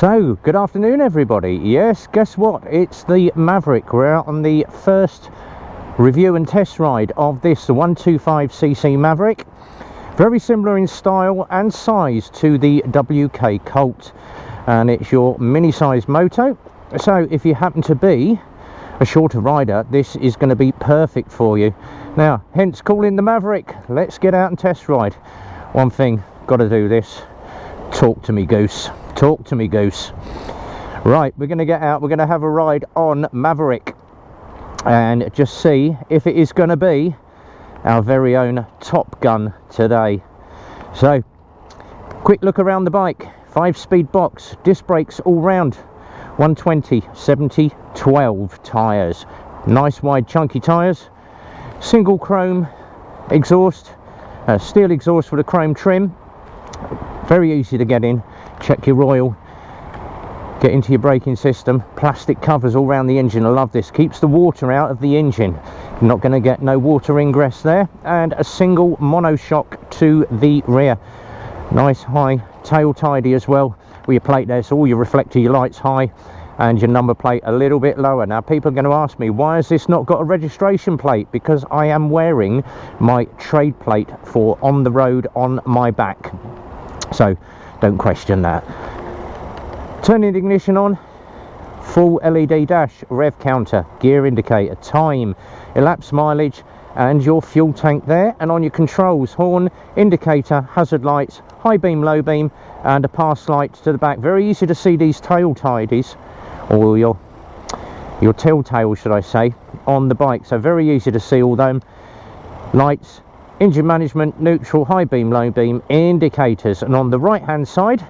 So, good afternoon everybody. Yes, guess what? It's the Maverick. We're out on the first review and test ride of this, the 125cc Maverick. Very similar in style and size to the WK Colt. And it's your mini-sized moto. So, if you happen to be a shorter rider, this is going to be perfect for you. Now, hence calling the Maverick. Let's get out and test ride. One thing, got to do this. Talk to me, goose. Talk to me, goose. Right, we're going to get out, we're going to have a ride on Maverick and just see if it is going to be our very own Top Gun today. So, quick look around the bike. 5-speed box, disc brakes all round, 120 70 12 tyres, nice wide chunky tyres, single chrome exhaust, steel exhaust with a chrome trim. Very easy to get in. Check your oil, get into your braking system. Plastic covers all around the engine. I love this, keeps the water out of the engine. You're not going to get no water ingress there. And a single monoshock to the rear. Nice high tail tidy as well with your plate there, so all your reflector, your lights high and your number plate a little bit lower. Now people are going to ask me, why has this not got a registration plate? Because I am wearing my trade plate for on the road on my back. So don't question that. Turning the ignition on, full LED dash, rev counter, gear indicator, time, elapsed mileage and your fuel tank there. And on your controls, horn, indicator, hazard lights, high beam, low beam and a pass light to the back. Very easy to see these tail tidies, or your telltale should I say, on the bike. So very easy to see all them lights. Engine management, neutral, high beam, low beam, indicators. And on the right hand side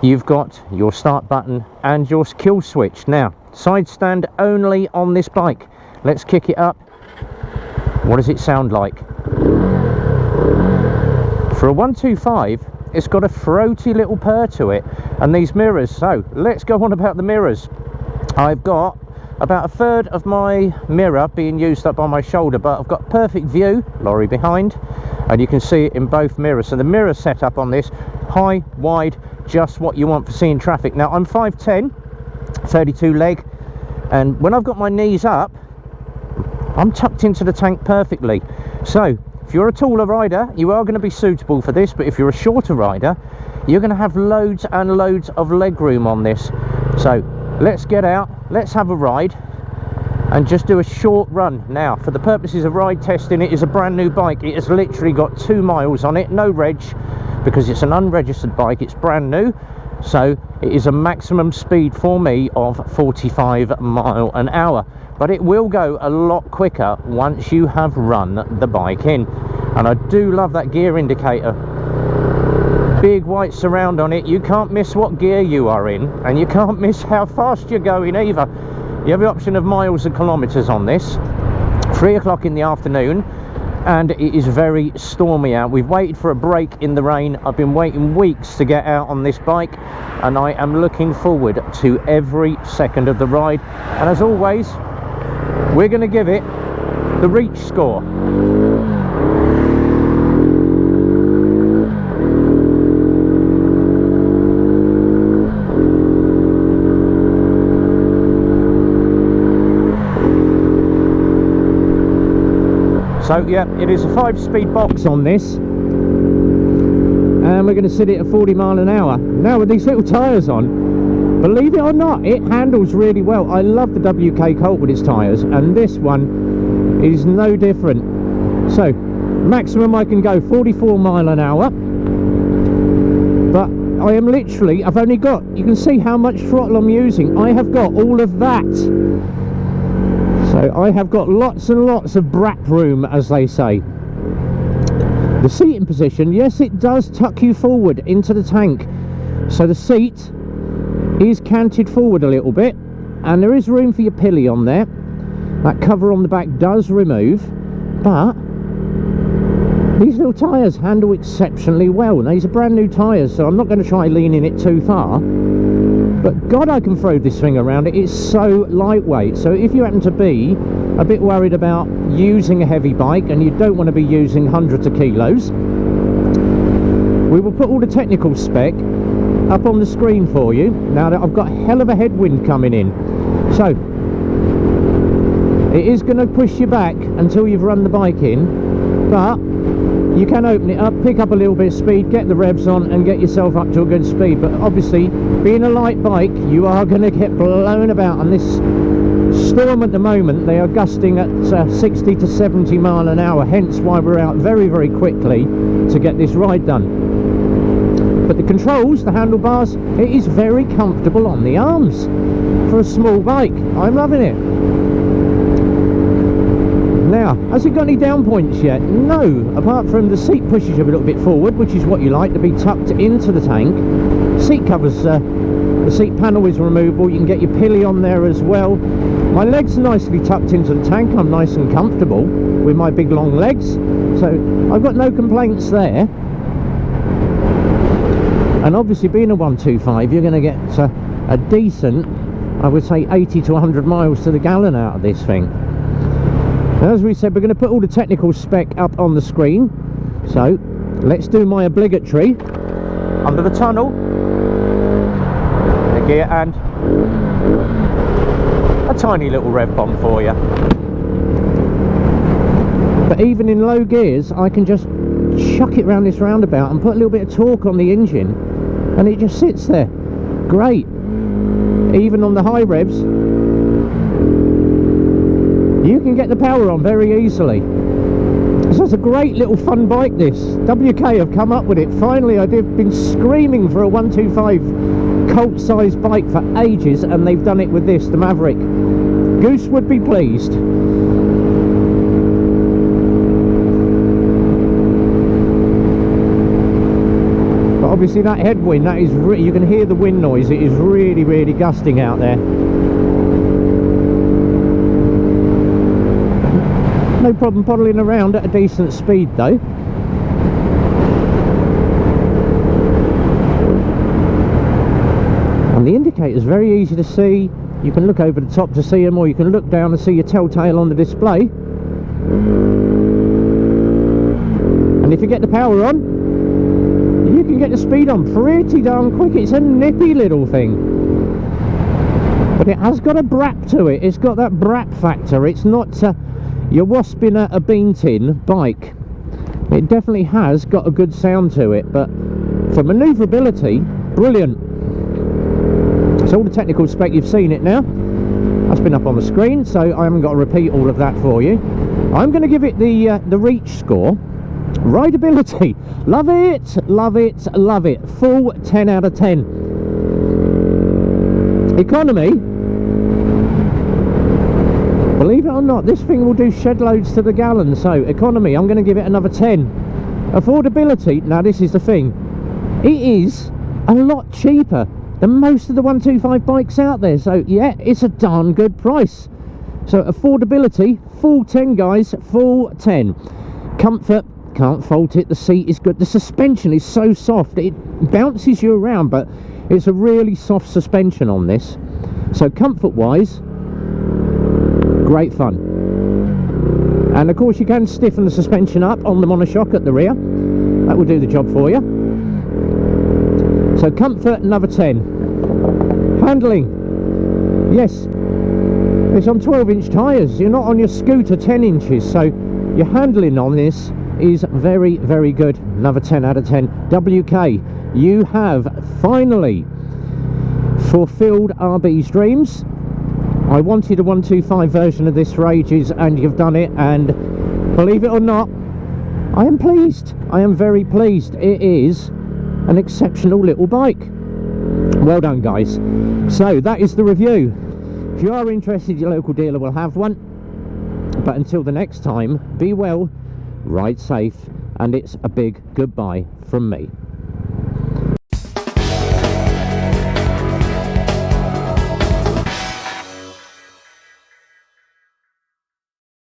you've got your start button and your kill switch. Now, side stand only on this bike. Let's kick it up. What does it sound like? For a 125, it's got a throaty little purr to it. And these mirrors, so let's go on about the mirrors. I've got about a third of my mirror being used up on my shoulder, but I've got perfect view, lorry behind, and you can see it in both mirrors. So the mirror setup on this, high, wide, just what you want for seeing traffic. Now I'm 5'10", 32 leg, and when I've got my knees up, I'm tucked into the tank perfectly. So if you're a taller rider, you are going to be suitable for this, but if you're a shorter rider, you're going to have loads and loads of leg room on this. So let's get out, let's have a ride and just do a short run. Now, for the purposes of ride testing, it is a brand new bike. It has literally got 2 miles on it, no reg, because it's an unregistered bike, it's brand new. So it is a maximum speed for me of 45 miles an hour. But it will go a lot quicker once you have run the bike in. And I do love that gear indicator. Big white surround on it. You can't miss what gear you are in, and you can't miss how fast you're going either. You have the option of miles and kilometers on this. 3 o'clock in the afternoon, and it is very stormy out. We've waited for a break in the rain. I've been waiting weeks to get out on this bike, and I am looking forward to every second of the ride. And as always, we're going to give it the reach score. So yeah, it is a 5-speed box on this, and we're going to sit it at 40 miles an hour. Now with these little tyres on, believe it or not, it handles really well. I love the WK Colt with its tyres, and this one is no different. So maximum I can go 44 miles an hour, but I am literally, I've only got, you can see how much throttle I'm using. I have got all of that. So I have got lots and lots of brap room, as they say. The seating position, yes, it does tuck you forward into the tank. So the seat is canted forward a little bit, and there is room for your pilly on there. That cover on the back does remove, but these little tyres handle exceptionally well. Now, these are brand new tyres, so I'm not going to try leaning it too far. But God, I can throw this thing around. It is so lightweight. So if you happen to be a bit worried about using a heavy bike and you don't want to be using hundreds of kilos, we will put all the technical spec up on the screen for you now that I've got a hell of a headwind coming in. So it is going to push you back until you've run the bike in, but you can open it up, pick up a little bit of speed, get the revs on and get yourself up to a good speed. But obviously, being a light bike, you are going to get blown about. On this storm at the moment, they are gusting at 60 to 70 mile an hour, hence why we're out very, very quickly to get this ride done. But the controls, the handlebars, it is very comfortable on the arms for a small bike. I'm loving it. Now, has it got any down points yet? No, apart from the seat pushes you a little bit forward, which is what you like, to be tucked into the tank. Seat covers, the seat panel is removable, you can get your pilly on there as well. My legs are nicely tucked into the tank, I'm nice and comfortable with my big long legs, so I've got no complaints there. And obviously being a 125, you're going to get a decent, I would say 80 to 100 miles to the gallon out of this thing. As we said, we're going to put all the technical spec up on the screen, so let's do my obligatory under the tunnel, the gear, and a tiny little rev bomb for you. But even in low gears, I can just chuck it around this roundabout and put a little bit of torque on the engine, and it just sits there. Great. Even on the high revs, you can get the power on very easily. So it's a great little fun bike, this. WK have come up with it. Finally, I've been screaming for a 125 Colt sized bike for ages, and they've done it with this, the Maverick. Goose would be pleased. But obviously that headwind, that is you can hear the wind noise. It is really, really gusting out there. No problem poddling around at a decent speed though. And the indicator's very easy to see. You can look over the top to see them, or you can look down and see your telltale on the display. And if you get the power on, you can get the speed on pretty darn quick. It's a nippy little thing. But it has got a brap to it. It's got that brap factor. It's not you're wasping at a bean tin bike. It definitely has got a good sound to it, but for manoeuvrability, brilliant. So all the technical spec, you've seen it now. That's been up on the screen, so I haven't got to repeat all of that for you. I'm going to give it the reach score. Rideability, love it, love it, love it. Full 10 out of 10. Economy, believe it or not, this thing will do shed loads to the gallon. So economy, I'm going to give it another 10. Affordability, now this is the thing, it is a lot cheaper than most of the 125 bikes out there. So yeah, it's a darn good price. So affordability, full 10 guys, full 10. Comfort, can't fault it. The seat is good. The suspension is so soft, it bounces you around, but it's a really soft suspension on this. So comfort wise, great fun. And of course you can stiffen the suspension up on the monoshock at the rear. That will do the job for you. So comfort, another 10. Handling, yes, it's on 12-inch tyres. You're not on your scooter 10 inches, so your handling on this is very, very good. Another 10 out of 10. WK, you have finally fulfilled RB's dreams. I wanted a 125 version of this for ages, and you've done it, and believe it or not, I am pleased. I am very pleased. It is an exceptional little bike. Well done, guys. So that is the review. If you are interested, your local dealer will have one. But until the next time, be well, ride safe, and it's a big goodbye from me.